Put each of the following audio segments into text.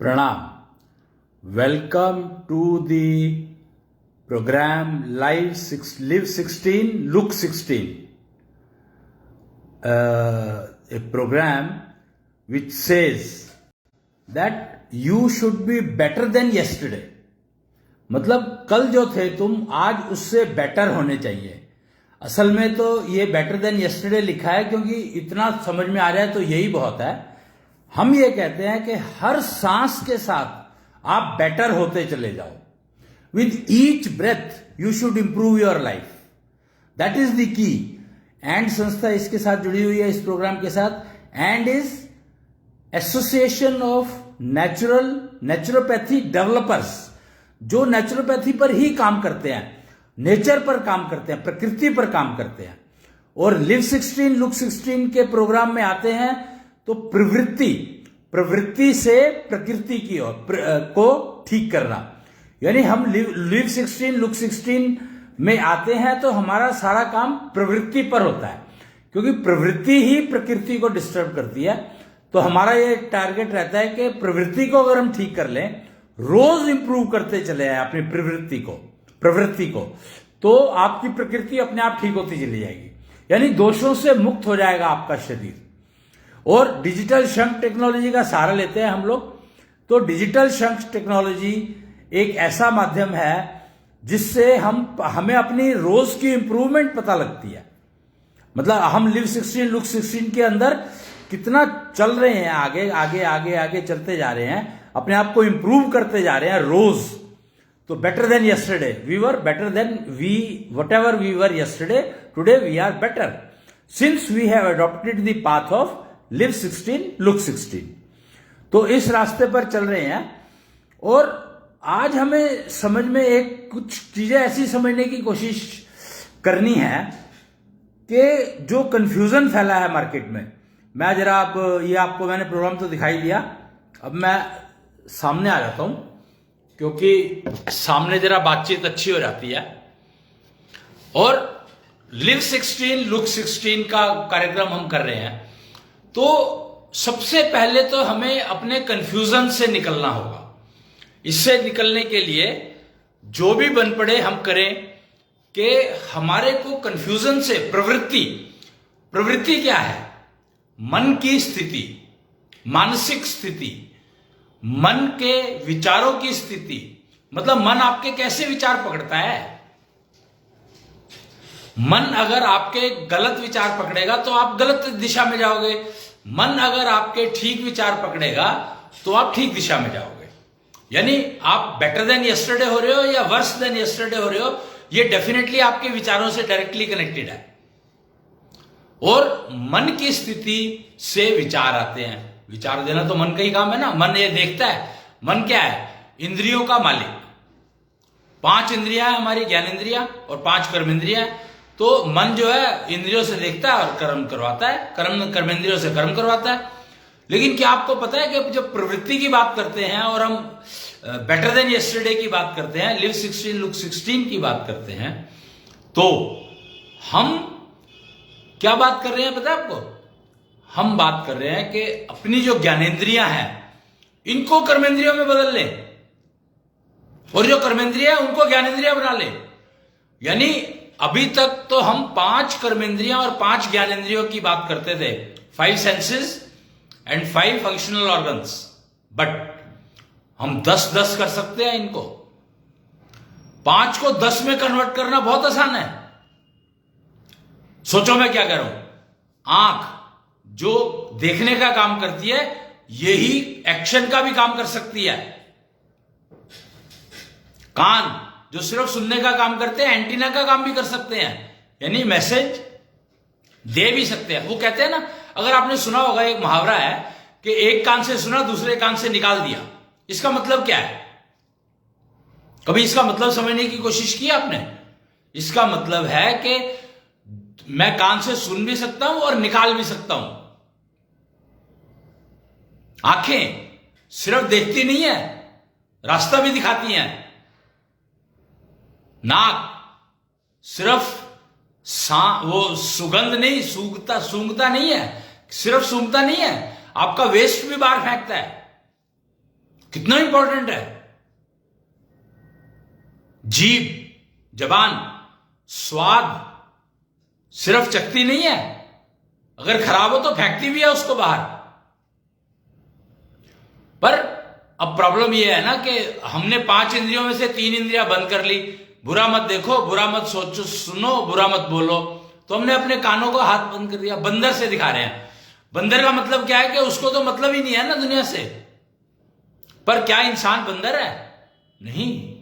Pranam. Welcome to the program Live 16, Look 16. A program which says that you should be better than yesterday. मतलब कल जो थे तुम आज उससे बेटर होने चाहिए. असल में तो ये बेटर देन यस्टरडे लिखा है क्योंकि इतना समझ में आ जाए तो यही बहुत है. हम ये कहते हैं कि हर सांस के साथ आप बेटर होते चले जाओ. With each breath you should improve your life. That is the key. And संस्था इसके साथ जुड़ी हुई है इस प्रोग्राम के साथ. And is association of naturopathy developers, जो नेचुरोपैथी पर ही काम करते हैं, नेचर पर काम करते हैं, प्रकृति पर काम करते हैं. और लिव 16 लुक 16 के प्रोग्राम में आते हैं तो प्रवृत्ति से प्रकृति की को ठीक करना. यानी हम लिव 16 लुक 16 में आते हैं तो हमारा सारा काम प्रवृत्ति पर होता है, क्योंकि प्रवृत्ति ही प्रकृति को डिस्टर्ब करती है. तो हमारा ये टारगेट रहता है कि प्रवृत्ति को अगर हम ठीक कर लें, रोज इंप्रूव करते चले आए अपनी प्रवृत्ति को, तो आपकी प्रकृति अपने आप ठीक होती चली जाएगी. यानी दोषों से मुक्त हो जाएगा आपका शरीर. और डिजिटल शंख टेक्नोलॉजी का सहारा लेते हैं हम लोग. तो डिजिटल शंख टेक्नोलॉजी एक ऐसा माध्यम है जिससे हमें अपनी रोज की इंप्रूवमेंट पता लगती है. मतलब हम लिव 16 लुक 16 के अंदर कितना चल रहे हैं, आगे आगे आगे आगे चलते जा रहे हैं, अपने आप को इंप्रूव करते जा रहे हैं रोज. तो better than yesterday we were better than whatever we were yesterday, today we are better since we have adopted the path of live 16 look 16. तो इस रास्ते पर चल रहे हैं. और आज हमें समझ में कुछ चीजें ऐसी समझने की कोशिश करनी है कि जो कंफ्यूजन फैला है मार्केट में. मैं जरा आपको मैंने प्रोग्राम तो दिखाई दिया. अब मैं सामने आ जाता हूं क्योंकि सामने जरा बातचीत अच्छी हो जाती है. और लिव 16 लुक 16 का कार्यक्रम हम कर रहे हैं. तो सबसे पहले तो हमें अपने कंफ्यूजन से निकलना होगा. इससे निकलने के लिए जो भी बन पड़े हम करें कि हमारे को कंफ्यूजन से प्रवृत्ति क्या है? मन की स्थिति, मानसिक स्थिति, मन के विचारों की स्थिति. मतलब मन आपके कैसे विचार पकड़ता है. मन अगर आपके गलत विचार पकड़ेगा तो आप गलत दिशा में जाओगे. मन अगर आपके ठीक विचार पकड़ेगा तो आप ठीक दिशा में जाओगे. यानी आप बेटर देन यस्टरडे हो रहे हो या वर्स देन यस्टरडे हो रहे हो, ये डेफिनेटली आपके विचारों से डायरेक्टली कनेक्टेड है. और मन की स्थिति से विचार आते हैं. विचार देना तो मन का ही काम है ना. मन ये देखता है. मन क्या है? इंद्रियों का मालिक. 5 इंद्रियां हमारी, ज्ञानेंद्रियां और 5 कर्मेंद्रियां. तो मन जो है इंद्रियों से देखता है और कर्म करवाता है, कर्मेंद्रियों से कर्म करवाता है. लेकिन क्या आपको पता है कि जब प्रवृत्ति की बात करते हैं और हम बेटर देन यस्टरडे की बात करते हैं, लिव 16 लुक 16 की बात करते हैं, तो हम क्या बात कर रहे हैं पता है आपको? हम बात कर रहे हैं कि अपनी जो ज्ञानेंद्रियां हैं इनको कर्मेंद्रियों में बदल ले, और जो कर्मेंद्रियां उनको ज्ञानेंद्रियां बना ले. यानी अभी तक तो हम 5 कर्मेंद्रियां और 5 ज्ञानेंद्रियों की बात करते थे, 5 senses and 5 functional organs. But हम 10-10 कर सकते हैं इनको. 5 को 10 में कन्वर्ट करना बहुत आसान है. सोचो मैं क्या कह रहा हूं. आंख जो देखने का काम करती है, यही एक्शन का भी काम कर सकती है. कान जो सिर्फ सुनने का काम करते हैं, एंटीना का काम भी कर सकते हैं. यानी मैसेज दे भी सकते हैं. वो कहते हैं ना, अगर आपने सुना होगा, एक मुहावरा है कि एक कान से सुना दूसरे कान से निकाल दिया. इसका मतलब क्या है? कभी इसका मतलब समझने की कोशिश की आपने? इसका मतलब है कि मैं कान से सुन भी सकता हूं और निकाल भी सकता हूं. आंखें सिर्फ देखती नहीं है, रास्ता भी दिखाती हैं. नाक सिर्फ वो सुगंध नहीं, सूंघता नहीं है, सिर्फ सूंघता नहीं है, आपका वेस्ट भी बाहर फेंकता है. कितना इंपॉर्टेंट है। जीभ, जबान, स्वाद सिर्फ चखती नहीं है, अगर खराब हो तो फेंकती भी है उसको बाहर। पर अब प्रॉब्लम यह है ना कि हमने 5 इंद्रियों में से 3 इंद्रियां बंद कर ली। बुरा मत देखो, बुरा मत सोचो, सुनो, बुरा मत बोलो, तो हमने अपने कानों को हाथ बंद कर दिया। बंदर से दिखा रहे हैं। बंदर का मतलब क्या है कि उसको तो मतलब ही नहीं है ना दुनिया से। पर क्या इंसान बंदर है? नहीं।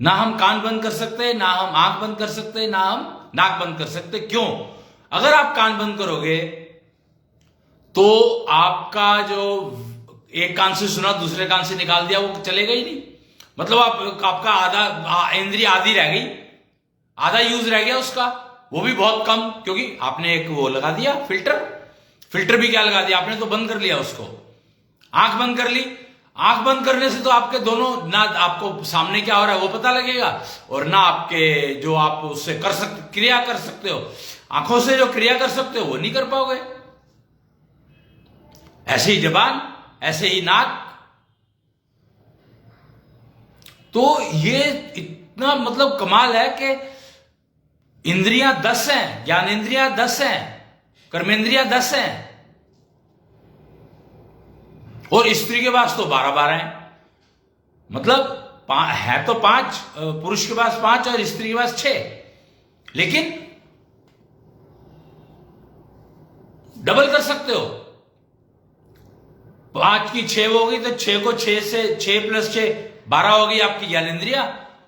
ना हम कान बंद कर सकते, ना हम आंख बंद कर सकते, ना हम नाक बंद कर सकते। क्यों? अगर आप कान बंद करोगे तो आपका जो एक कान से सुना दूसरे कान से निकाल दिया वो चलेगा ही नहीं। मतलब आपका आधा इंद्रिय आधी रह गई, आधा यूज रह गया उसका, वो भी बहुत कम, क्योंकि आपने एक वो लगा दिया फिल्टर भी क्या लगा दिया आपने, तो बंद कर लिया उसको। आंख बंद कर ली, आंख बंद करने से तो आपके दोनों, ना आपको सामने क्या हो रहा है वो पता लगेगा, और ना आपके जो आप उससे कर सकते क्रिया कर सकते हो, आंखों से जो क्रिया कर सकते हो वो नहीं कर पाओगे। ऐसे ही जबान, ऐसे ही नाक। तो ये इतना मतलब कमाल है कि इंद्रियां 10 हैं, ज्ञानेंद्रियां 10 हैं, कर्मेंद्रियां 10 हैं, और स्त्री के पास तो 12 हैं। मतलब है तो 5, पुरुष के पास 5 और स्त्री के पास 6, लेकिन डबल कर सकते हो। 5 की 6 होगी तो 6 को 6 से 6 + 6 12 होगी आपकी ज्ञानेंद्रिया,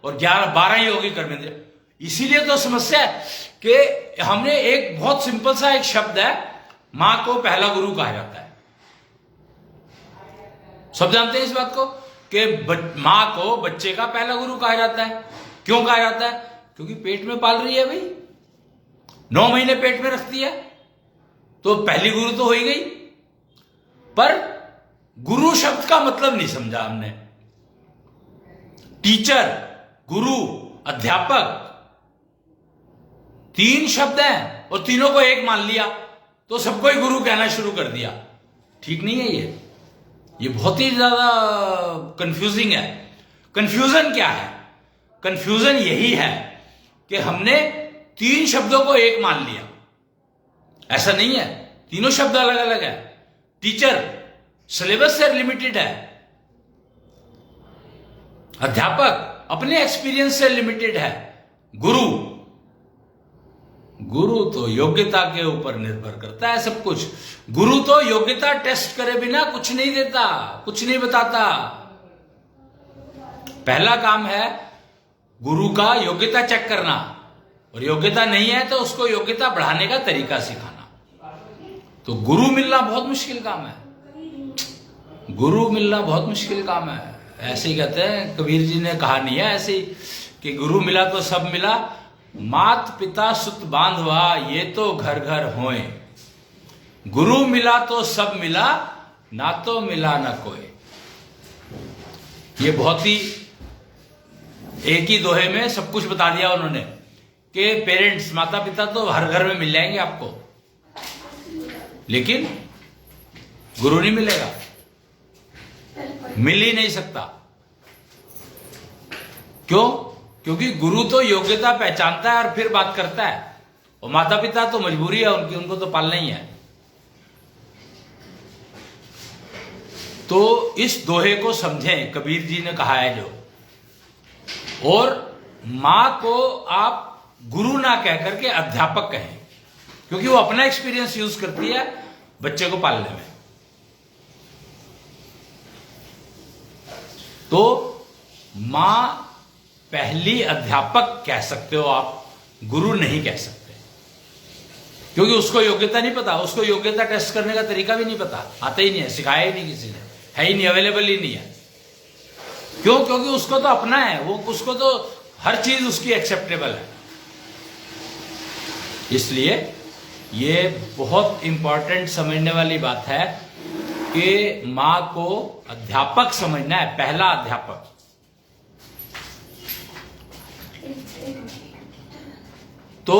और 12 ही होगी कर्मेंद्रिया। इसीलिए तो समस्या है कि हमने एक बहुत सिंपल सा एक शब्द है, मां को पहला गुरु कहा जाता है। सब जानते हैं इस बात को कि मां को बच्चे का पहला गुरु कहा जाता है। क्यों कहा जाता है? क्योंकि पेट में पाल रही है भाई, 9 महीने पेट में रखती है, तो पहली गुरु तो हो ही गई। पर गुरु शब्द का मतलब नहीं समझा हमने। टीचर, गुरु, अध्यापक, 3 शब्द हैं और तीनों को एक मान लिया, तो सबको ही गुरु कहना शुरू कर दिया। ठीक नहीं है ये बहुत ही ज्यादा कंफ्यूजिंग है। कंफ्यूजन क्या है? कंफ्यूजन यही है कि हमने 3 शब्दों को एक मान लिया। ऐसा नहीं है, तीनों शब्द अलग अलग है। टीचर सिलेबस से लिमिटेड है, अध्यापक अपने एक्सपीरियंस से लिमिटेड है, गुरु तो योग्यता के ऊपर निर्भर करता है सब कुछ। गुरु तो योग्यता टेस्ट करे बिना कुछ नहीं देता, कुछ नहीं बताता। पहला काम है गुरु का योग्यता चेक करना, और योग्यता नहीं है तो उसको योग्यता बढ़ाने का तरीका सिखाना। तो गुरु मिलना बहुत मुश्किल काम है, गुरु मिलना बहुत मुश्किल काम है। ऐसे ही कहते हैं, कबीर जी ने कहा नहीं है ऐसे ही कि गुरु मिला तो सब मिला, मात पिता सुत बांधवा ये तो घर घर होए। गुरु मिला तो सब मिला, ना तो मिला ना कोई। ये बहुत ही एक ही दोहे में सब कुछ बता दिया उन्होंने कि पेरेंट्स, माता पिता तो हर घर में मिल जाएंगे आपको, लेकिन गुरु नहीं मिलेगा, मिल ही नहीं सकता। क्यों? क्योंकि गुरु तो योग्यता पहचानता है और फिर बात करता है, और माता पिता तो मजबूरी है उनकी, उनको तो पालना ही है। तो इस दोहे को समझें, कबीर जी ने कहा है जो, और मां को आप गुरु ना कह करके अध्यापक कहें, क्योंकि वो अपना एक्सपीरियंस यूज करती है बच्चे को पालने में। तो मां पहली अध्यापक कह सकते हो आप, गुरु नहीं कह सकते, क्योंकि उसको योग्यता नहीं पता, उसको योग्यता टेस्ट करने का तरीका भी नहीं पता, आता ही नहीं है, सिखाया ही नहीं किसी ने, है ही नहीं, अवेलेबल ही नहीं है। क्यों? क्योंकि उसको तो अपना है, वो उसको तो हर चीज उसकी एक्सेप्टेबल है। इसलिए ये बहुत इंपॉर्टेंट समझने वाली बात है कि मां को अध्यापक समझना है, पहला अध्यापक। तो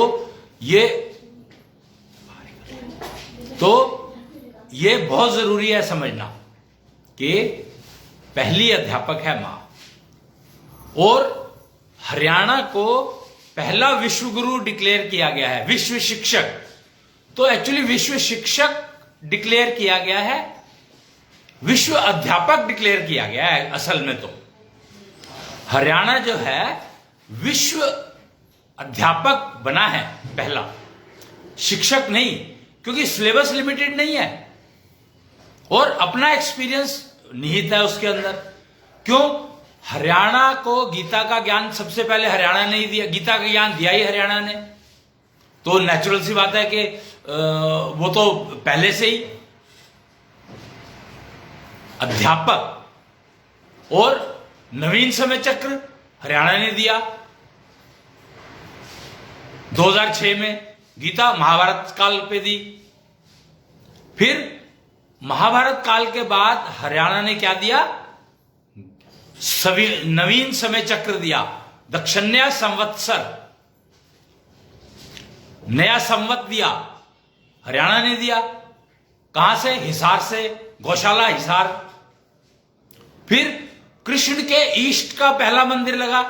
ये बहुत जरूरी है समझना कि पहली अध्यापक है मां। और हरियाणा को पहला विश्व गुरु डिक्लेयर किया गया है, विश्व शिक्षक। तो एक्चुअली विश्व शिक्षक डिक्लेयर किया गया है, विश्व अध्यापक डिक्लेयर किया गया है असल में। तो हरियाणा जो है विश्व अध्यापक बना है पहला, शिक्षक नहीं, क्योंकि सिलेबस लिमिटेड नहीं है और अपना एक्सपीरियंस निहित है उसके अंदर। क्यों? हरियाणा को गीता का ज्ञान सबसे पहले हरियाणा ने ही दिया, गीता का ज्ञान दिया ही हरियाणा ने। तो नेचुरल सी बात है कि वो तो पहले से ही अध्यापक। और नवीन समय चक्र हरियाणा ने दिया 2006 में, गीता महाभारत काल पे दी। फिर महाभारत काल के बाद हरियाणा ने क्या दिया? नवीन समय चक्र दिया, दक्षिण्या संवत्सर, नया संवत दिया, हरियाणा ने दिया। कहां से? हिसार से, गौशाला हिसार। फिर कृष्ण के ईष्ट का पहला मंदिर लगा,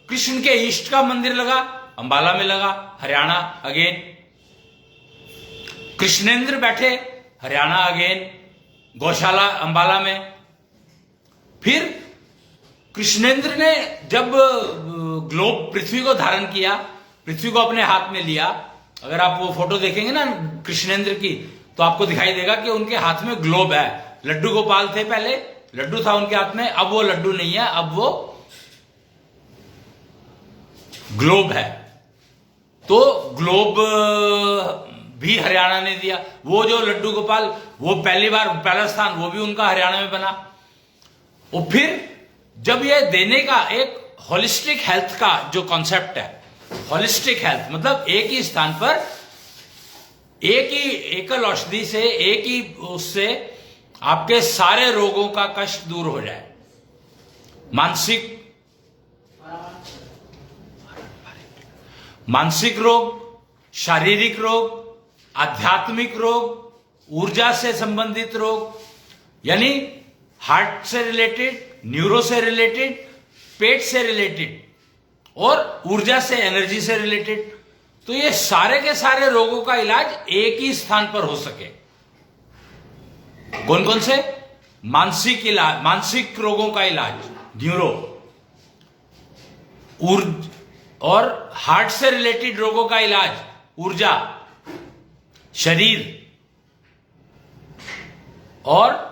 कृष्ण के ईष्ट का मंदिर लगा अंबाला में लगा, हरियाणा अगेन। कृष्णेंद्र बैठे, हरियाणा अगेन, गौशाला अंबाला में। फिर कृष्णेंद्र ने जब ग्लोब पृथ्वी को धारण किया, पृथ्वी को अपने हाथ में लिया, अगर आप वो फोटो देखेंगे ना कृष्णेंद्र की, तो आपको दिखाई देगा कि उनके हाथ में ग्लोब है। लड्डू गोपाल थे पहले, लड्डू था उनके हाथ में, अब वो लड्डू नहीं है, अब वो ग्लोब है। तो ग्लोब भी हरियाणा ने दिया। वो जो लड्डू गोपाल, वो पहली बार पहला स्थान वो भी उनका हरियाणा में बना। और फिर जब ये देने का एक होलिस्टिक हेल्थ का जो कॉन्सेप्ट है, होलिस्टिक हेल्थ मतलब एक ही स्थान पर एक ही एकल औषधि से, एक ही उससे आपके सारे रोगों का कष्ट दूर हो जाए। मानसिक रोग, शारीरिक रोग, आध्यात्मिक रोग, ऊर्जा से संबंधित रोग, यानी हार्ट से रिलेटेड, न्यूरो से रिलेटेड, पेट से रिलेटेड और ऊर्जा से, एनर्जी से रिलेटेड। तो ये सारे के सारे रोगों का इलाज एक ही स्थान पर हो सके। कौन कौन से? मानसिक रोगों का इलाज न्यूरो, और हार्ट से रिलेटेड रोगों का इलाज ऊर्जा, शरीर, और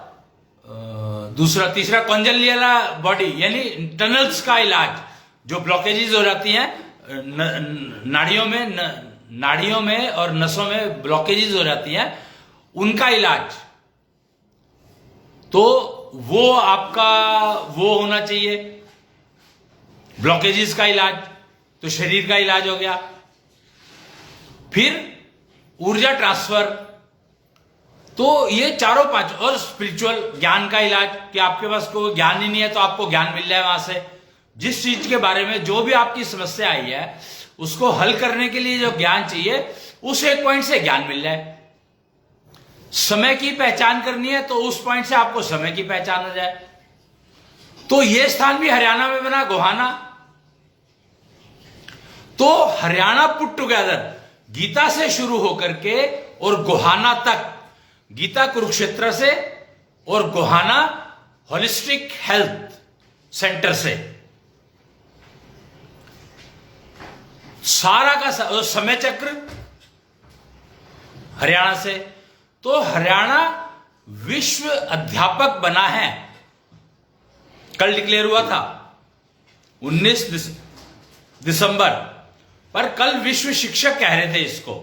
तीसरा कॉन्जेनिटल बॉडी यानी टनल्स का इलाज, जो ब्लॉकेजेस हो जाती हैं नाड़ियों में और नसों में ब्लॉकेजेस हो जाती हैं, उनका इलाज। तो वो आपका वो होना चाहिए, ब्लॉकेजेस का इलाज, तो शरीर का इलाज हो गया। फिर ऊर्जा ट्रांसफर, तो ये चारों पांच, और स्पिरिचुअल ज्ञान का इलाज कि आपके पास कोई ज्ञान ही नहीं है तो आपको ज्ञान मिल जाए वहां से। जिस चीज के बारे में जो भी आपकी समस्या आई है उसको हल करने के लिए जो ज्ञान चाहिए, उस एक पॉइंट से ज्ञान मिल जाए। समय की पहचान करनी है तो उस पॉइंट से आपको समय की पहचान हो जाए। तो ये स्थान भी हरियाणा में बना, गोहाना। तो हरियाणा पुट टुगेदर गीता से शुरू होकर के और गोहाना तक, गीता कुरुक्षेत्र से और गोहाना होलिस्टिक हेल्थ सेंटर से, सारा का समय चक्र हरियाणा से। तो हरियाणा विश्व अध्यापक बना है, कल डिक्लेयर हुआ था 19 दिसंबर, पर कल विश्व शिक्षक कह रहे थे इसको,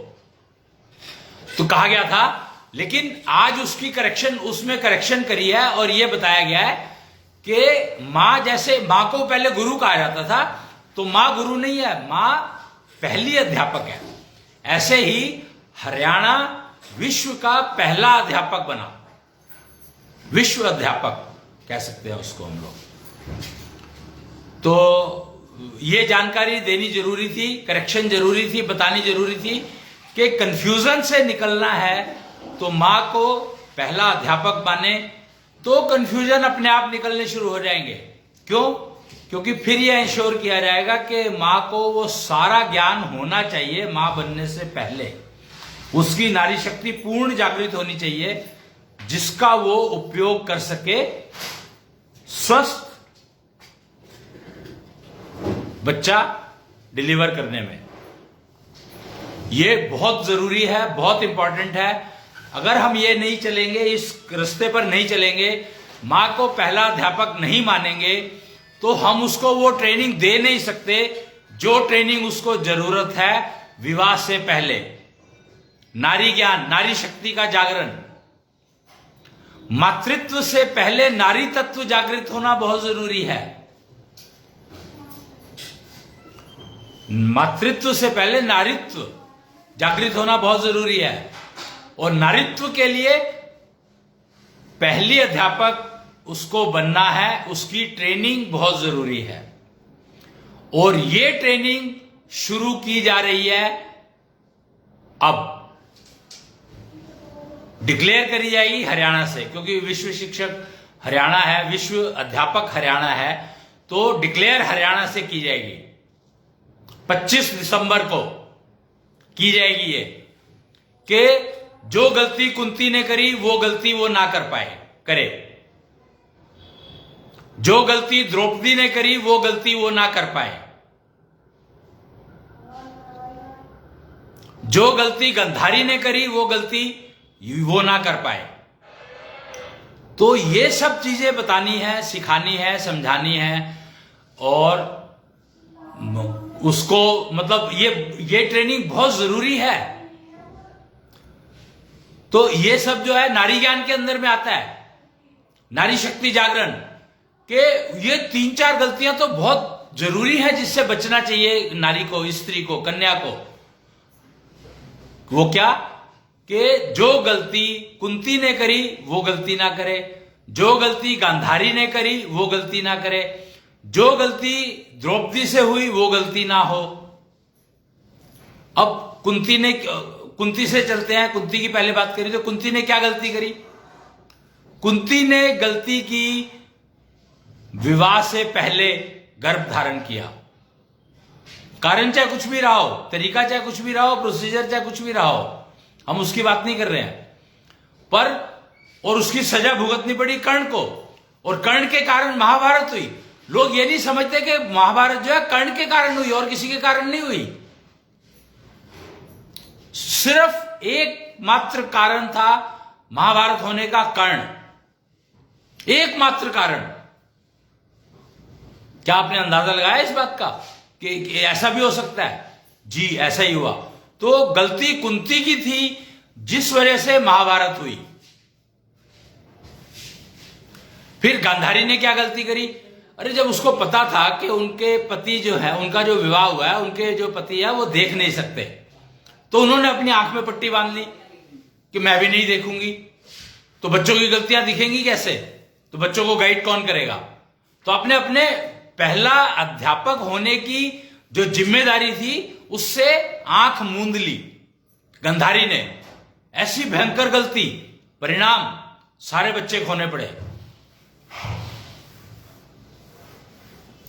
तो कहा गया था। लेकिन आज उसकी करेक्शन, उसमें करेक्शन करी है और यह बताया गया है कि मां, जैसे मां को पहले गुरु कहा जाता था, तो मां गुरु नहीं है, मां पहली अध्यापक है। ऐसे ही हरियाणा विश्व का पहला अध्यापक बना, विश्व अध्यापक कह सकते हैं उसको हम लोग। तो ये जानकारी देनी जरूरी थी, करेक्शन जरूरी थी, बतानी जरूरी थी कि कंफ्यूजन से निकलना है तो मां को पहला अध्यापक माने, तो कंफ्यूजन अपने आप निकलने शुरू हो जाएंगे। क्यों? क्योंकि फिर यह इंश्योर किया जाएगा कि मां को वो सारा ज्ञान होना चाहिए मां बनने से पहले, उसकी नारी शक्ति पूर्ण जागृत होनी चाहिए, जिसका वो उपयोग कर सके स्वस्थ बच्चा डिलीवर करने में। ये बहुत जरूरी है, बहुत इंपॉर्टेंट है। अगर हम ये नहीं चलेंगे, इस रास्ते पर नहीं चलेंगे, मां को पहला अध्यापक नहीं मानेंगे, तो हम उसको वो ट्रेनिंग दे नहीं सकते जो ट्रेनिंग उसको जरूरत है विवाह से पहले। नारी ज्ञान, नारी शक्ति का जागरण, मातृत्व से पहले नारी तत्व जागृत होना बहुत जरूरी है। मातृत्व से पहले नारीत्व जागृत होना बहुत जरूरी है, और नारीत्व के लिए पहली अध्यापक उसको बनना है, उसकी ट्रेनिंग बहुत जरूरी है। और ये ट्रेनिंग शुरू की जा रही है, अब डिक्लेयर करी जाएगी हरियाणा से, क्योंकि विश्व शिक्षक हरियाणा है, विश्व अध्यापक हरियाणा है, तो डिक्लेयर हरियाणा से की जाएगी। 25 दिसंबर को की जाएगी ये, कि जो गलती कुंती ने करी वो गलती वो ना कर पाए करे, जो गलती द्रौपदी ने करी वो गलती वो ना कर पाए, जो गलती गंधारी ने करी वो गलती वो ना कर पाए। तो ये सब चीजें बतानी है, सिखानी है, समझानी है, और उसको मतलब ये ट्रेनिंग बहुत जरूरी है। तो ये सब जो है नारी ज्ञान के अंदर में आता है, नारी शक्ति जागरण के ये 3-4 गलतियां तो बहुत जरूरी है जिससे बचना चाहिए नारी को, स्त्री को, कन्या को। वो क्या? कि जो गलती कुंती ने करी वो गलती ना करे, जो गलती गांधारी ने करी वो गलती ना करे, जो गलती द्रौपदी से हुई वो गलती ना हो। अब कुंती से चलते हैं। कुंती की पहले बात करी तो कुंती ने क्या गलती करी? कुंती ने गलती की विवाह से पहले गर्भ धारण किया। कारण चाहे कुछ भी रहा हो, तरीका चाहे कुछ भी रहा हो, प्रोसीजर चाहे कुछ भी रहा हो, हम उसकी बात नहीं कर रहे हैं, पर और उसकी सजा भुगतनी पड़ी कर्ण को, और कर्ण के कारण महाभारत हुई। लोग ये नहीं समझते कि महाभारत जो है कर्ण के कारण हुई और किसी के कारण नहीं हुई। सिर्फ एकमात्र कारण था महाभारत होने का, कर्ण, एकमात्र कारण। क्या आपने अंदाजा लगाया इस बात का कि ऐसा भी हो सकता है? जी, ऐसा ही हुआ। तो गलती कुंती की थी जिस वजह से महाभारत हुई। फिर गांधारी ने क्या गलती करी? अरे जब उसको पता था कि उनके पति जो है, उनका जो विवाह हुआ है, उनके जो पति है वो देख नहीं सकते, तो उन्होंने अपनी आंख में पट्टी बांध ली कि मैं भी नहीं देखूंगी। तो बच्चों की गलतियां दिखेंगी कैसे? तो बच्चों को गाइड कौन करेगा? तो अपने अपने पहला अध्यापक होने की जो जिम्मेदारी थी उससे आंख मूंद ली गंधारी ने। ऐसी भयंकर गलती, परिणाम सारे बच्चे खोने पड़े।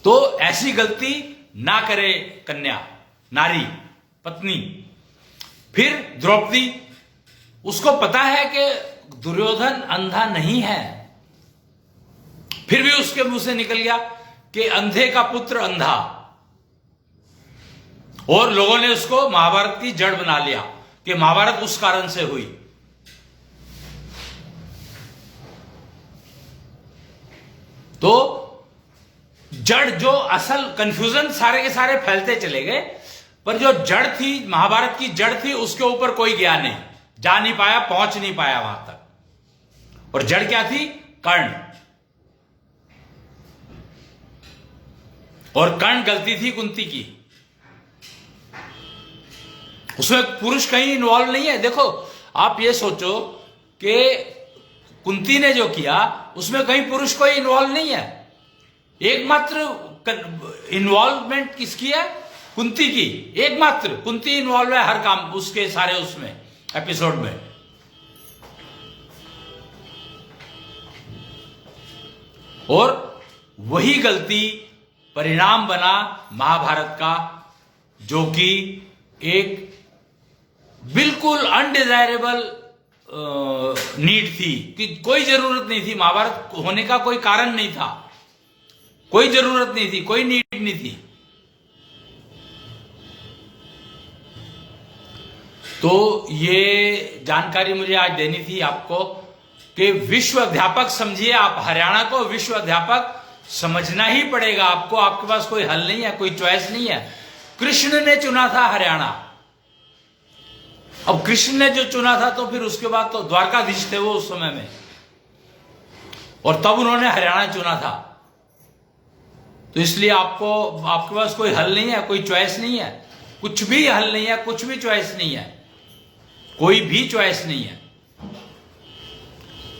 तो ऐसी गलती ना करे कन्या, नारी, पत्नी। फिर द्रौपदी, उसको पता है कि दुर्योधन अंधा नहीं है, फिर भी उसके मुंह से निकल गया कि अंधे का पुत्र अंधा, और लोगों ने उसको महाभारत की जड़ बना लिया कि महाभारत उस कारण से हुई। तो जड़, जो असल कंफ्यूजन सारे के सारे फैलते चले गए, पर जो जड़ थी, महाभारत की जड़ थी, उसके ऊपर कोई गया नहीं, जा नहीं पाया, पहुंच नहीं पाया वहां तक। और जड़ क्या थी? कर्ण। और कर्ण गलती थी कुंती की। उसमें पुरुष कहीं इन्वॉल्व नहीं है। देखो, आप ये सोचो कि कुंती ने जो किया उसमें कहीं पुरुष कोई इन्वॉल्व नहीं है। एकमात्र इन्वॉल्वमेंट किसकी है? कुंती की। एकमात्र कुंती इन्वॉल्व है हर काम, उसके सारे उसमें एपिसोड में। और वही गलती परिणाम बना महाभारत का, जो कि एक बिल्कुल अनडिजायरेबल नीड थी, कि कोई जरूरत नहीं थी, महाभारत होने का कोई कारण नहीं था, कोई जरूरत नहीं थी, कोई नीड नहीं थी। तो ये जानकारी मुझे आज देनी थी आपको कि विश्व अध्यापक समझिए, आप हरियाणा को विश्व अध्यापक समझना ही पड़ेगा आपको, आपके पास कोई हल नहीं है, कोई चॉइस नहीं है। कृष्ण ने चुना था हरियाणा, अब कृष्ण ने जो चुना था तो फिर उसके बाद तो द्वारकाधीश थे वो उस समय में, और तब उन्होंने हरियाणा चुना था। तो इसलिए आपके पास कोई हल नहीं है, कोई चॉइस नहीं है, कुछ भी हल नहीं है, कुछ भी चॉइस नहीं है, कोई भी चॉइस नहीं है।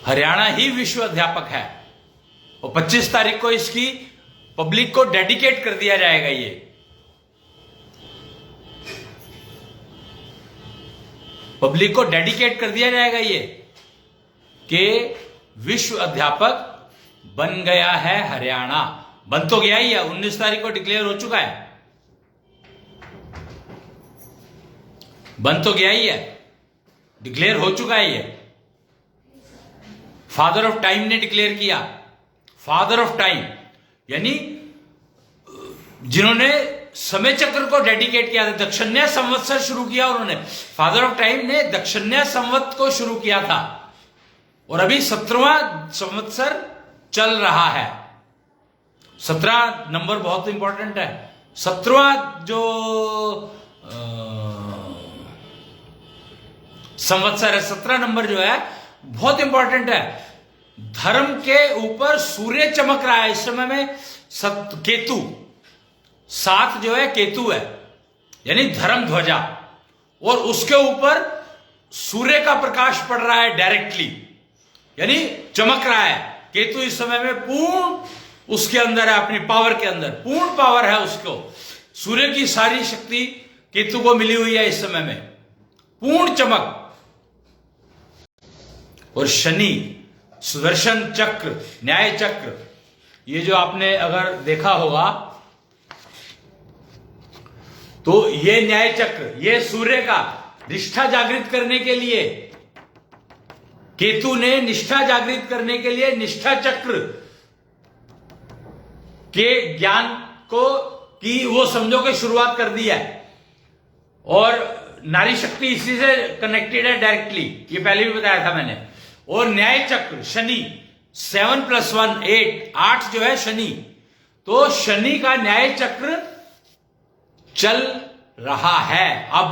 हरियाणा ही विश्व अध्यापक है, और 25 तारीख को इसकी पब्लिक को डेडिकेट कर दिया जाएगा। ये पब्लिक को डेडिकेट कर दिया जाएगा ये कि विश्व अध्यापक बन गया है हरियाणा। बन तो गया ही है, 19 तारीख को डिक्लेयर हो चुका है, बन तो गया ही है, डिक्लेयर हो चुका है। ये फादर ऑफ टाइम ने डिक्लेयर किया, फादर ऑफ टाइम यानी जिन्होंने समय चक्र को डेडिकेट किया था, दक्षिण्य संवत्सर शुरू किया उन्होंने, फादर ऑफ टाइम ने दक्षिण्य संवत को शुरू किया था, और अभी 17वां संवत्सर चल रहा है। 17 नंबर बहुत इंपॉर्टेंट है। 17वां जो संवत्सर है, 17 नंबर जो है बहुत इंपॉर्टेंट है। धर्म के ऊपर सूर्य चमक रहा है इस समय में। केतु 7 जो है केतु है, यानी धर्म ध्वजा, और उसके ऊपर सूर्य का प्रकाश पड़ रहा है डायरेक्टली, यानी चमक रहा है। केतु इस समय में पूर्ण उसके अंदर है, अपनी पावर के अंदर पूर्ण पावर है उसको। सूर्य की सारी शक्ति केतु को मिली हुई है इस समय में, पूर्ण चमक। और शनि सुदर्शन चक्र, न्याय चक्र, ये जो आपने अगर देखा होगा तो ये न्याय चक्र, ये सूर्य का निष्ठा जागृत करने के लिए, केतु ने निष्ठा जागृत करने के लिए निष्ठा चक्र के ज्ञान को की वो समझो कि शुरुआत कर दी है, और नारी शक्ति इसी से कनेक्टेड है डायरेक्टली, ये पहले भी बताया था मैंने। और न्याय चक्र शनि 7 + 1 8 जो है शनि, तो शनि का न्याय चक्र चल रहा है। अब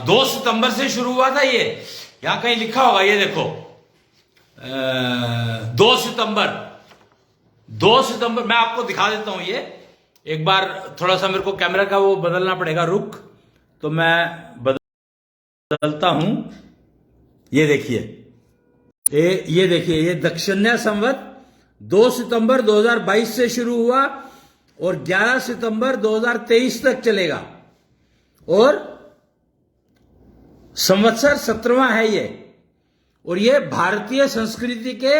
2 सितंबर से शुरू हुआ था ये, यहां कहीं लिखा होगा, ये देखो 2 सितंबर मैं आपको दिखा देता हूं। ये एक बार थोड़ा सा मेरे को कैमरा का वो बदलना पड़ेगा, रुक, तो मैं बदलता हूं। ये देखिए, ये देखिए, ये दक्षिण्य संवत 2 सितंबर 2022 से शुरू हुआ और 11 सितंबर 2023 तक चलेगा, और संवत्सर 17वां है ये। और ये भारतीय संस्कृति के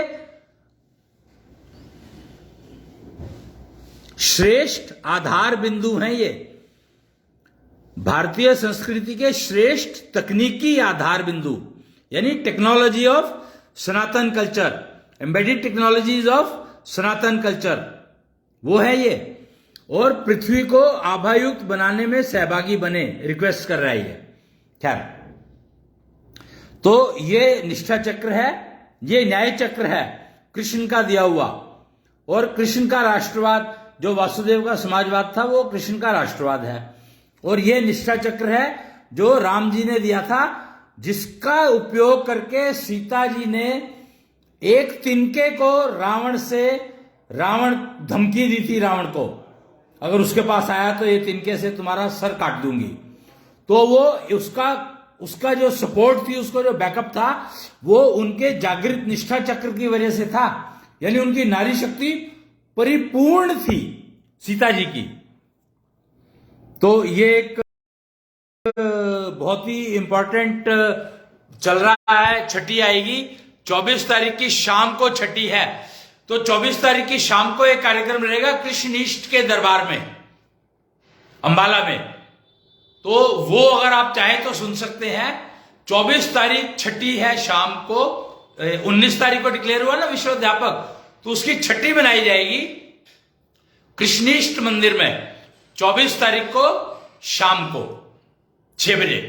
श्रेष्ठ आधार बिंदु हैं। ये भारतीय संस्कृति के श्रेष्ठ तकनीकी आधार बिंदु, यानी technology of Sanatan culture, embedded technologies of Sanatan culture, वो है ये। और पृथ्वी को आभायुक्त बनाने में सहभागी बने, रिक्वेस्ट कर रहा है ये। खैर, तो ये निष्ठा चक्र है, ये न्याय चक्र है कृष्ण का दिया हुआ, और कृष्ण का राष्ट्रवाद जो वासुदेव का समाजवाद था वो कृष्ण का राष्ट्रवाद है। और ये निष्ठा चक्र है जो राम जी ने दिया था, जिसका उपयोग करके सीता जी ने एक तिनके को रावण धमकी दी थी रावण को, अगर उसके पास आया तो ये तिनके से तुम्हारा सर काट दूंगी। तो वो उसका जो सपोर्ट थी, उसका जो बैकअप था, वो उनके जागृत निष्ठा चक्र की वजह से था, यानी उनकी नारी शक्ति परिपूर्ण थी सीता जी की। तो ये एक बहुत ही इंपॉर्टेंट चल रहा है। छठी आएगी 24 तारीख की शाम को, छठी है। तो 24 तारीख की शाम को एक कार्यक्रम रहेगा कृष्णनिष्ठ के दरबार में, अंबाला में। तो वो अगर आप चाहें तो सुन सकते हैं। 24 तारीख छठी है शाम को, 19 तारीख को डिक्लेयर हुआ ना विश्व अध्यापक, तो उसकी छठी मनाई जाएगी कृष्णनिष्ठ मंदिर में 24 तारीख को शाम को 6 बजे,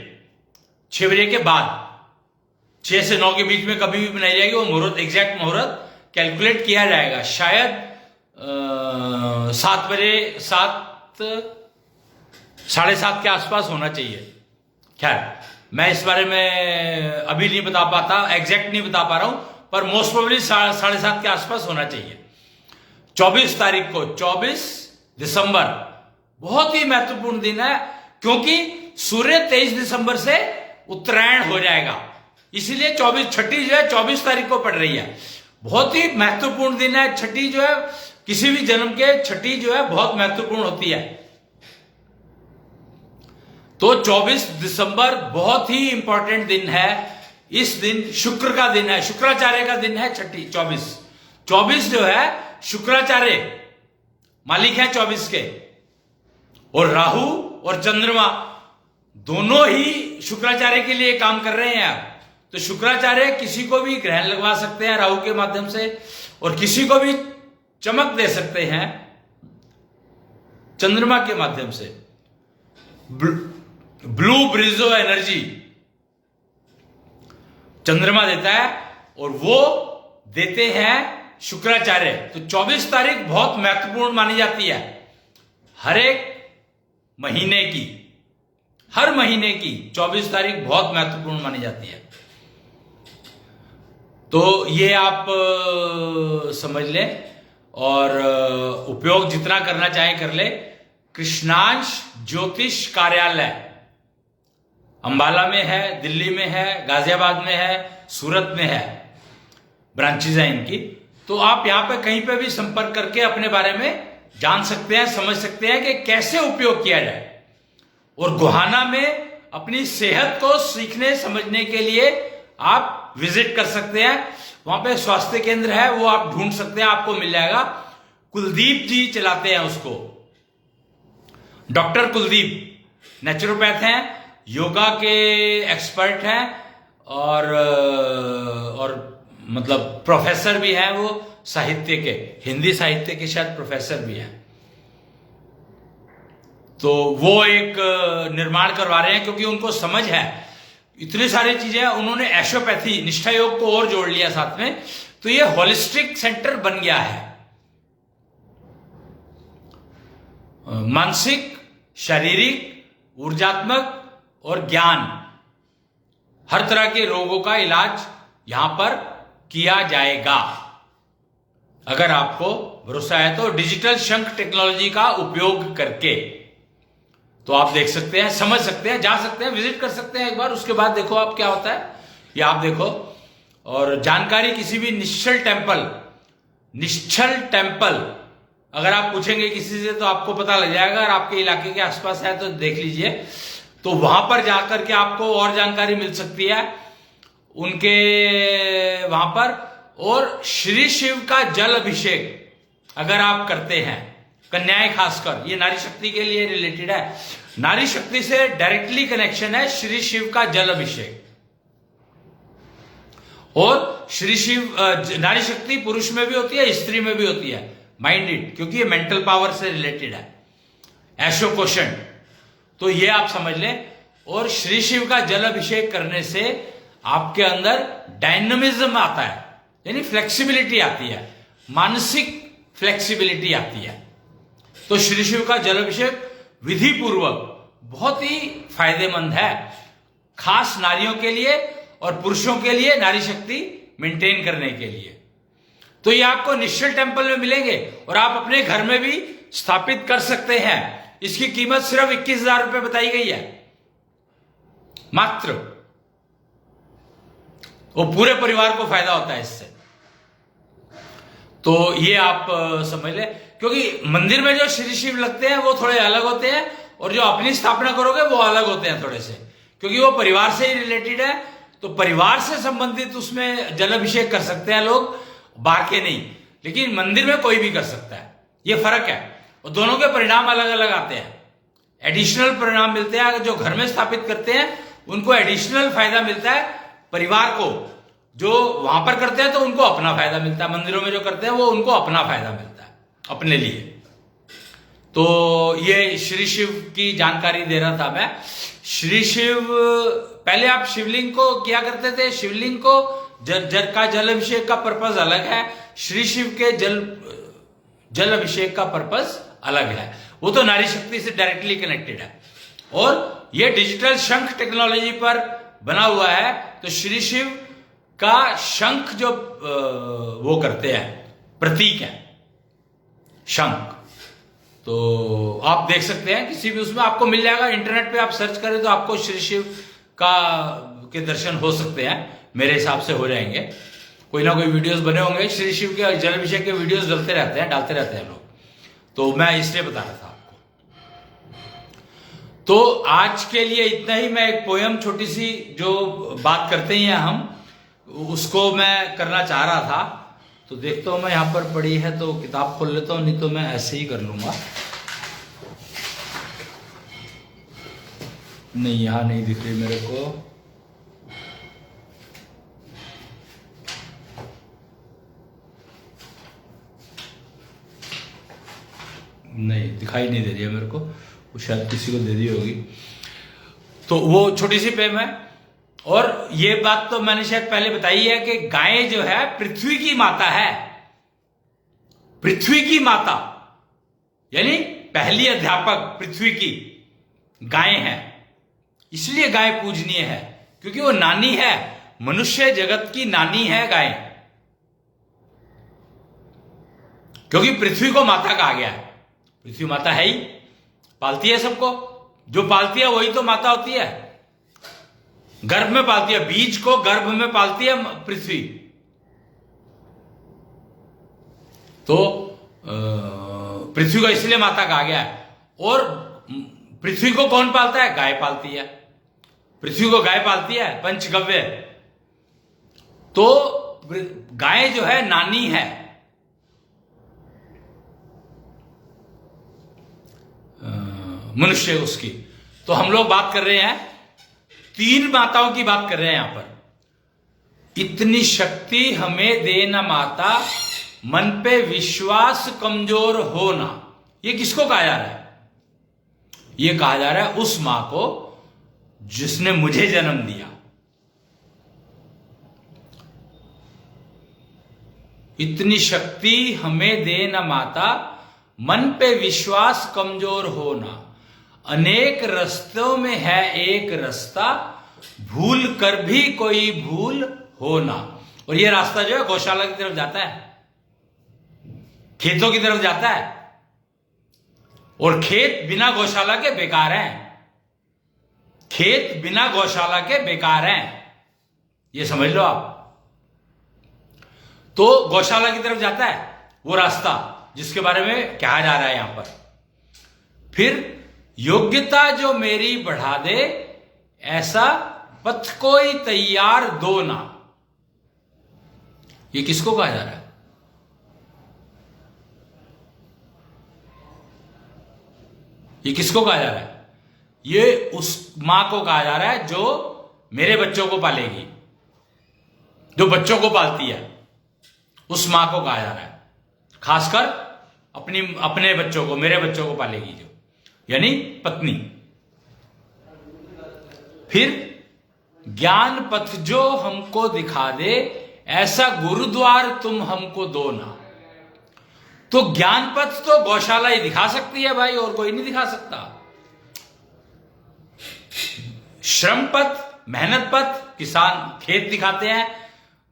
6 बजे के बाद 6 से 9 के बीच में कभी भी बनाई जाएगी। वो मुहूर्त, एग्जैक्ट मुहूर्त कैलकुलेट किया जाएगा, शायद 7 बजे, 7 साढ़े 7 के आसपास होना चाहिए। खैर मैं इस बारे में अभी नहीं बता पाता, एग्जैक्ट नहीं बता पा रहा हूं, पर मोस्ट प्रोबेबली 7:30 के आसपास होना चाहिए 24 तारीख को, 24 दिसंबर। बहुत ही महत्वपूर्ण दिन है, क्योंकि सूर्य 23 दिसंबर से उत्तरायण हो जाएगा, इसीलिए 24 छठी जो है 24 तारीख को पड़ रही है। बहुत ही महत्वपूर्ण दिन है। छठी जो है किसी भी जन्म के छठी जो है बहुत महत्वपूर्ण होती है। तो 24 दिसंबर बहुत ही इंपॉर्टेंट दिन है। इस दिन शुक्र का दिन है, शुक्राचार्य का दिन है छठी। 24 जो है शुक्राचार्य मालिक है 24 के, और राहु और चंद्रमा दोनों ही शुक्राचार्य के लिए काम कर रहे हैं। तो शुक्राचार्य किसी को भी ग्रहण लगवा सकते हैं राहु के माध्यम से, और किसी को भी चमक दे सकते हैं चंद्रमा के माध्यम से। ब्लू ब्रिजो एनर्जी चंद्रमा देता है, और वो देते हैं शुक्राचार्य। तो 24 तारीख बहुत महत्वपूर्ण मानी जाती है हर एक महीने की, हर महीने की 24 तारीख बहुत महत्वपूर्ण मानी जाती है। तो ये आप समझ लें, और उपयोग जितना करना चाहे कर ले। कृष्णांश ज्योतिष कार्यालय अंबाला में है, दिल्ली में है, गाजियाबाद में है, सूरत में है, ब्रांचेज हैं इनकी। तो आप यहां पे कहीं पे भी संपर्क करके अपने बारे में जान सकते हैं, समझ सकते हैं कि कैसे उपयोग किया जाए। और गोहाना में अपनी सेहत को सीखने समझने के लिए आप विजिट कर सकते हैं। वहां पे स्वास्थ्य केंद्र है, वो आप ढूंढ सकते हैं, आपको मिल जाएगा। कुलदीप जी चलाते हैं उसको, डॉक्टर कुलदीप नेचुरोपैथ हैं, योगा के एक्सपर्ट हैं, और मतलब प्रोफेसर भी हैं वो साहित्य के, हिंदी साहित्य के शायद प्रोफेसर भी हैं। तो वो एक निर्माण करवा रहे हैं, क्योंकि उनको समझ है इतनी सारी चीजें। उन्होंने एशोपैथी, निष्ठा योग को और जोड़ लिया साथ में, तो ये होलिस्टिक सेंटर बन गया है। मानसिक, शारीरिक, ऊर्जात्मक और ज्ञान, हर तरह के रोगों का इलाज यहां पर किया जाएगा। अगर आपको भरोसा है तो डिजिटल शंख टेक्नोलॉजी का उपयोग करके, तो आप देख सकते हैं, समझ सकते हैं, जा सकते हैं, विजिट कर सकते हैं एक बार। उसके बाद देखो आप क्या होता है, ये आप देखो। और जानकारी किसी भी निश्चल टेम्पल अगर आप पूछेंगे किसी से तो आपको पता लग जाएगा। अगर आपके इलाके के आसपास है तो देख लीजिए, तो वहां पर जाकर के आपको और जानकारी मिल सकती है उनके वहां पर। और श्री शिव का जल अभिषेक अगर आप करते हैं, कन्याएं खासकर, ये नारी शक्ति के लिए रिलेटेड है, नारी शक्ति से डायरेक्टली कनेक्शन है श्री शिव का जल अभिषेक। और श्री शिव, नारी शक्ति पुरुष में भी होती है, स्त्री में भी होती है, माइंड इट, क्योंकि ये मेंटल पावर से रिलेटेड है, ऐशो क्वेश्चन। तो ये आप समझ लें। और श्री शिव का जल अभिषेक करने से आपके अंदर डायनामिज्म आता है, यानी फ्लेक्सिबिलिटी आती है, मानसिक फ्लेक्सिबिलिटी आती है। तो श्री शिव का जल अभिषेक विधि पूर्वक बहुत ही फायदेमंद है, खास नारियों के लिए और पुरुषों के लिए, नारी शक्ति मेंटेन करने के लिए। तो ये आपको निश्चल टेम्पल में मिलेंगे, और आप अपने घर में भी स्थापित कर सकते हैं। इसकी कीमत सिर्फ 21,000 रुपए बताई गई है मात्र। वो पूरे परिवार को फायदा होता है इससे। तो ये आप समझ ले, क्योंकि मंदिर में जो श्री शिव लगते हैं वो थोड़े अलग होते हैं, और जो अपनी स्थापना करोगे वो अलग होते हैं थोड़े से, क्योंकि वो परिवार से ही रिलेटेड है। तो परिवार से संबंधित उसमें जल अभिषेक कर सकते हैं लोग, बाहर के नहीं। लेकिन मंदिर में कोई भी कर सकता है, ये फर्क है। और दोनों के परिणाम अलग अलग आते हैं, एडिशनल परिणाम मिलते हैं। अगर जो घर में स्थापित करते हैं उनको एडिशनल फायदा मिलता है, परिवार को जो वहां पर करते हैं तो उनको अपना फायदा मिलता है, मंदिरों में जो करते हैं वो उनको अपना फायदा मिलता है अपने लिए। तो ये श्री शिव की जानकारी दे रहा था मैं। श्री शिव, पहले आप शिवलिंग को किया करते थे, शिवलिंग को जल अभिषेक का पर्पज अलग है, श्री शिव के जल अभिषेक का पर्पज अलग है। वो तो नारी शक्ति से डायरेक्टली कनेक्टेड है और ये डिजिटल शंख टेक्नोलॉजी पर बना हुआ है। तो श्री शिव का शंख जो वो करते हैं, प्रतीक है शंख, तो आप देख सकते हैं किसी भी उसमें आपको मिल जाएगा, इंटरनेट पे आप सर्च करें तो आपको श्री शिव के दर्शन हो सकते हैं, मेरे हिसाब से हो जाएंगे। कोई ना कोई वीडियोस बने होंगे, श्री शिव के जल अभिषेक के वीडियोस डालते रहते हैं लोग, तो मैं इसलिए बता रहा था आपको। तो आज के लिए इतना ही। मैं एक पोयम छोटी सी जो बात करते ही हैं हम, उसको मैं करना चाह रहा था, तो देखता हूं मैं यहां पर पड़ी है तो किताब खोल लेता हूं, नहीं तो मैं ऐसे ही कर लूंगा। नहीं, यहां नहीं दिख रही मेरे को। नहीं, दिखाई नहीं दे रही है मेरे को, वो शायद किसी को दे दी होगी। तो वो छोटी सी पोयम है। और ये बात तो मैंने शायद पहले बताई है कि गाय जो है पृथ्वी की माता है, पृथ्वी की माता, यानी पहली अध्यापक पृथ्वी की गाय है। इसलिए गाय पूजनीय है क्योंकि वो नानी है, मनुष्य जगत की नानी है गाय, क्योंकि पृथ्वी को माता कहा गया है। पृथ्वी माता है ही, पालती है सबको, जो पालती है वही तो माता होती है। गर्भ में पालती है, बीज को गर्भ में पालती है पृथ्वी। तो पृथ्वी को इसलिए माता कहा गया है। और पृथ्वी को कौन पालता है? गाय पालती है। पृथ्वी को गाय पालती है, पंचगव्य। तो गाय जो है नानी है, मनुष्य उसकी। तो हम लोग बात कर रहे हैं, 3 माताओं की बात कर रहे हैं यहां पर। इतनी शक्ति हमें दे न माता, मन पे विश्वास कमजोर हो ना। ये किसको कहा जा रहा है? ये कहा जा रहा है उस मां को जिसने मुझे जन्म दिया। इतनी शक्ति हमें दे न माता, मन पे विश्वास कमजोर हो ना। अनेक रस्तों में है एक रास्ता, भूल कर भी कोई भूल हो ना। और ये रास्ता जो है गौशाला की तरफ जाता है, खेतों की तरफ जाता है। और खेत बिना गौशाला के बेकार हैं, खेत बिना गौशाला के बेकार हैं, ये समझ लो आप। तो गौशाला की तरफ जाता है वो रास्ता जिसके बारे में कहा जा रहा है यहां पर। फिर योग्यता जो मेरी बढ़ा दे, ऐसा पथ कोई तैयार दो ना। ये किसको कहा जा रहा है? ये किसको कहा जा रहा है? ये उस मां को कहा जा रहा है जो मेरे बच्चों को पालेगी, जो बच्चों को पालती है, उस मां को कहा जा रहा है। खासकर अपने बच्चों को, मेरे बच्चों को पालेगी जो, यानी पत्नी। फिर ज्ञान पथ जो हमको दिखा दे, ऐसा गुरुद्वार तुम हमको दो ना। तो ज्ञान पथ तो गौशाला ही दिखा सकती है भाई, और कोई नहीं दिखा सकता। श्रम पथ, मेहनत पथ किसान खेत दिखाते हैं,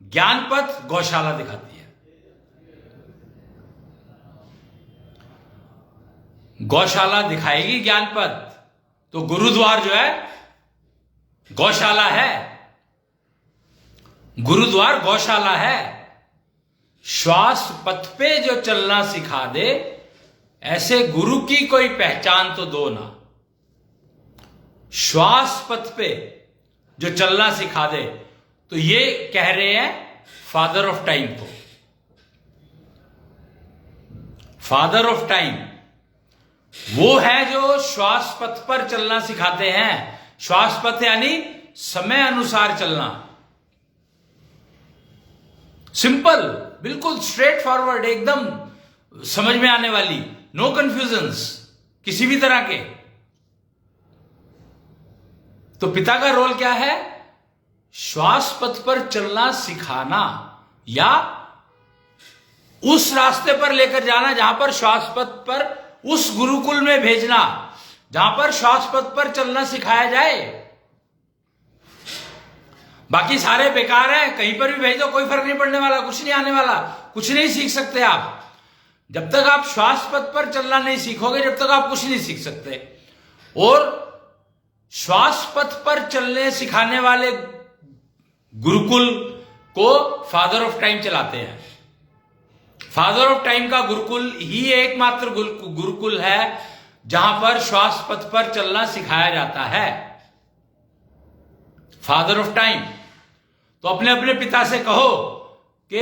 ज्ञान पथ गौशाला दिखाती है। गौशाला दिखाएगी ज्ञान पथ, तो गुरुद्वार जो है गौशाला है, गुरुद्वार गौशाला है। श्वास पथ पे जो चलना सिखा दे, ऐसे गुरु की कोई पहचान तो दो ना। श्वास पथ पे जो चलना सिखा दे, तो ये कह रहे हैं फादर ऑफ टाइम को। फादर ऑफ टाइम वो है जो श्वास पथ पर चलना सिखाते हैं। श्वास पथ यानी समय अनुसार चलना। सिंपल, बिल्कुल स्ट्रेट फॉरवर्ड, एकदम समझ में आने वाली, नो कंफ्यूजन्स किसी भी तरह के। तो पिता का रोल क्या है? श्वास पथ पर चलना सिखाना, या उस रास्ते पर लेकर जाना जहां पर श्वास पथ पर, उस गुरुकुल में भेजना जहां पर श्वास पथ पर चलना सिखाया जाए। बाकी सारे बेकार हैं, कहीं पर भी भेज दो कोई फर्क नहीं पड़ने वाला, कुछ नहीं आने वाला, कुछ नहीं सीख सकते आप। जब तक आप श्वास पथ पर चलना नहीं सीखोगे, जब तक आप कुछ नहीं सीख सकते। और श्वास पथ पर चलने सिखाने वाले गुरुकुल को फादर ऑफ टाइम चलाते हैं। फादर ऑफ टाइम का गुरुकुल ही एकमात्र गुरुकुल है जहां पर श्वास पथ पर चलना सिखाया जाता है। Father of time. तो अपने अपने पिता से कहो कि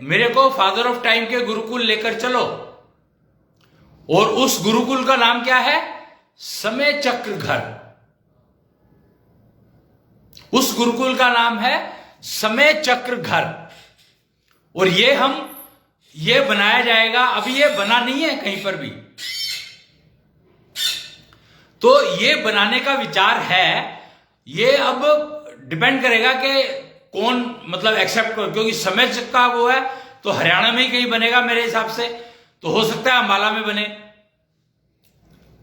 मेरे को फादर ऑफ टाइम के गुरुकुल लेकर चलो। और उस गुरुकुल का नाम क्या है? समय चक्र घर। उस गुरुकुल का नाम है समय चक्र घर। और ये बनाया जाएगा, अभी ये बना नहीं है कहीं पर भी। तो ये बनाने का विचार है, ये अब डिपेंड करेगा कि कौन मतलब एक्सेप्ट कर, क्योंकि समय चक्र का वो है तो हरियाणा में ही कहीं बनेगा मेरे हिसाब से। तो हो सकता है अंबाला में बने,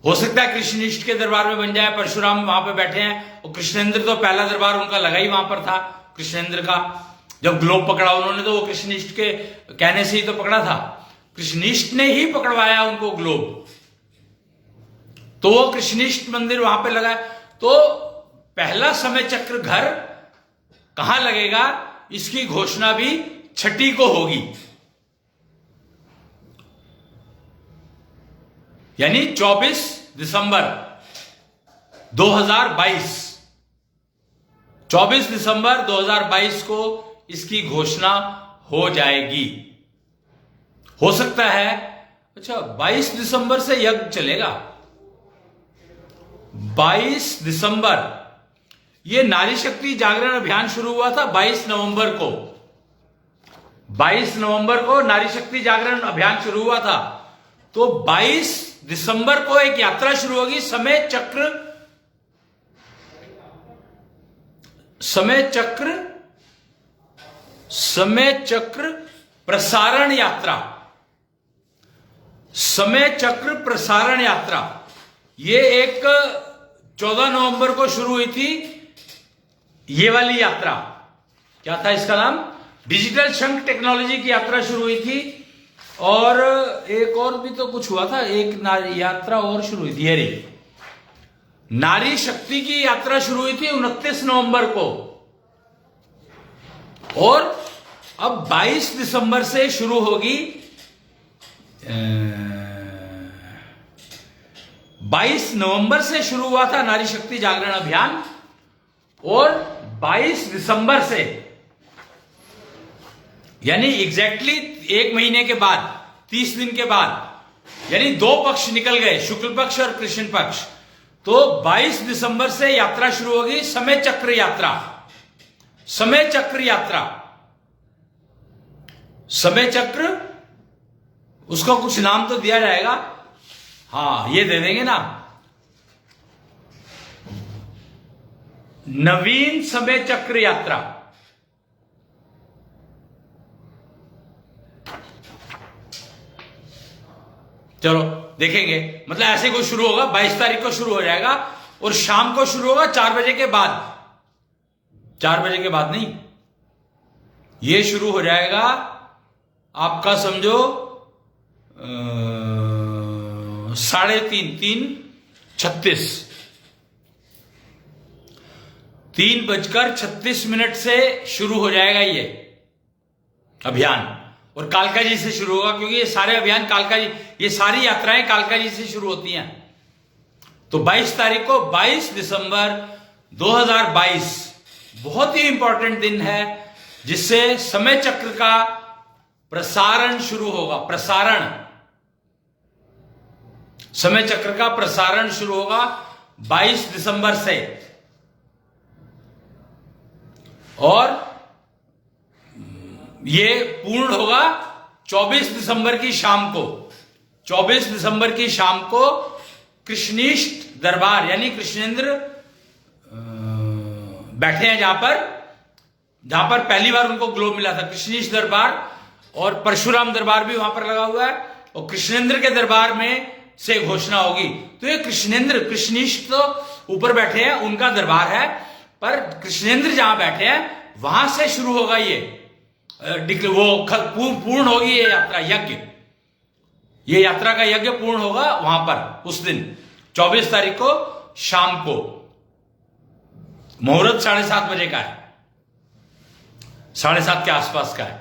हो सकता है कृष्णनिष्ठ के दरबार में बन जाए। परशुराम वहां पे बैठे हैं, और कृष्णेंद्र तो पहला दरबार उनका लगा ही वहां पर था। कृष्णेंद्र का जब ग्लोब पकड़ा उन्होंने, तो वो कृष्णनिष्ठ के कहने से ही तो पकड़ा था। कृष्णनिष्ठ ने ही पकड़वाया उनको ग्लोब, तो वो कृष्णनिष्ठ मंदिर वहां पे लगा। तो पहला समय चक्र घर कहां लगेगा, इसकी घोषणा भी 6 को होगी, यानी 24 दिसंबर 2022। 24 दिसंबर 2022 को इसकी घोषणा हो जाएगी। हो सकता है, अच्छा 22 दिसंबर से यज्ञ चलेगा। 22 दिसंबर, ये नारी शक्ति जागरण अभियान शुरू हुआ था 22 नवंबर को। 22 नवंबर को नारी शक्ति जागरण अभियान शुरू हुआ था। तो 22 दिसंबर को एक यात्रा शुरू होगी, समय चक्र प्रसारण यात्रा। समय चक्र प्रसारण यात्रा ये एक 14 नवंबर को शुरू हुई थी। ये वाली यात्रा क्या था इसका नाम? डिजिटल शंख टेक्नोलॉजी की यात्रा शुरू हुई थी। और एक और भी तो कुछ हुआ था, एक यात्रा और शुरू हुई थी, अरे नारी शक्ति की यात्रा शुरू हुई थी 29 नवंबर को। और अब 22 दिसंबर से शुरू होगी, 22 नवंबर से शुरू हुआ था नारी शक्ति जागरण अभियान, और 22 दिसंबर से यानी एग्जैक्टली 1 महीने के बाद, 30 दिन के बाद, यानी 2 पक्ष निकल गए, शुक्ल पक्ष और कृष्ण पक्ष। तो 22 दिसंबर से यात्रा शुरू होगी, समय चक्र यात्रा। समय चक्र यात्रा, समय चक्र, उसका कुछ नाम तो दिया जाएगा। हाँ, ये दे देंगे ना, नवीन समय चक्र यात्रा। चलो देखेंगे, मतलब ऐसे कुछ शुरू होगा, 22 तारीख को शुरू हो जाएगा, और शाम को शुरू होगा 4 बजे के बाद। 4 बजे के बाद नहीं, ये शुरू हो जाएगा आपका समझो 3:36 3:36 से शुरू हो जाएगा ये अभियान। और कालका जी से शुरू होगा, क्योंकि ये सारे अभियान कालका जी, ये सारी यात्राएं कालका जी से शुरू होती हैं। तो 22 तारीख को, 22 दिसंबर 2022 बहुत ही इंपॉर्टेंट दिन है, जिससे समय चक्र का प्रसारण शुरू होगा। प्रसारण समय चक्र का प्रसारण शुरू होगा 22 दिसंबर से और ये पूर्ण होगा 24 दिसंबर की शाम को। 24 दिसंबर की शाम को कृष्णिष्ठ दरबार यानी कृष्णेंद्र बैठे हैं जहां पर पहली बार उनको ग्लोब मिला था, कृष्णिष्ठ दरबार, और परशुराम दरबार भी वहां पर लगा हुआ है, और कृष्णेंद्र के दरबार में से घोषणा होगी। तो ये कृष्णेंद्र, कृष्णिष्ठ तो ऊपर बैठे हैं, उनका दरबार है, पर कृष्णेंद्र जहां बैठे हैं वहां से शुरू होगा ये वो पूर्ण होगी ये यात्रा, यज्ञ, ये यात्रा का यज्ञ पूर्ण होगा वहां पर उस दिन 24 तारीख को शाम को। मुहूर्त 7:30 बजे का है, 7:30 के आसपास का है।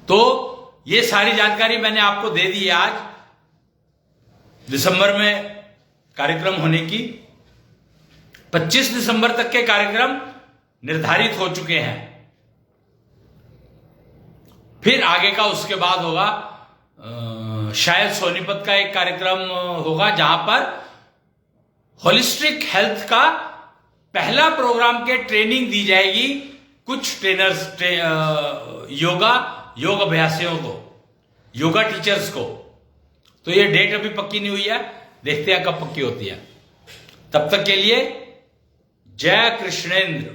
तो ये सारी जानकारी मैंने आपको दे दी है आज दिसंबर में कार्यक्रम होने की। 25 दिसंबर तक के कार्यक्रम निर्धारित हो चुके हैं। फिर आगे का उसके बाद होगा शायद सोनीपत का एक कार्यक्रम होगा जहां पर होलिस्टिक हेल्थ का पहला प्रोग्राम के ट्रेनिंग दी जाएगी कुछ ट्रेनर्स, योग अभ्यासियों को, योगा टीचर्स को। तो ये डेट अभी पक्की नहीं हुई है, देखते हैं कब पक्की होती है। तब तक के लिए जय कृष्णेंद्र।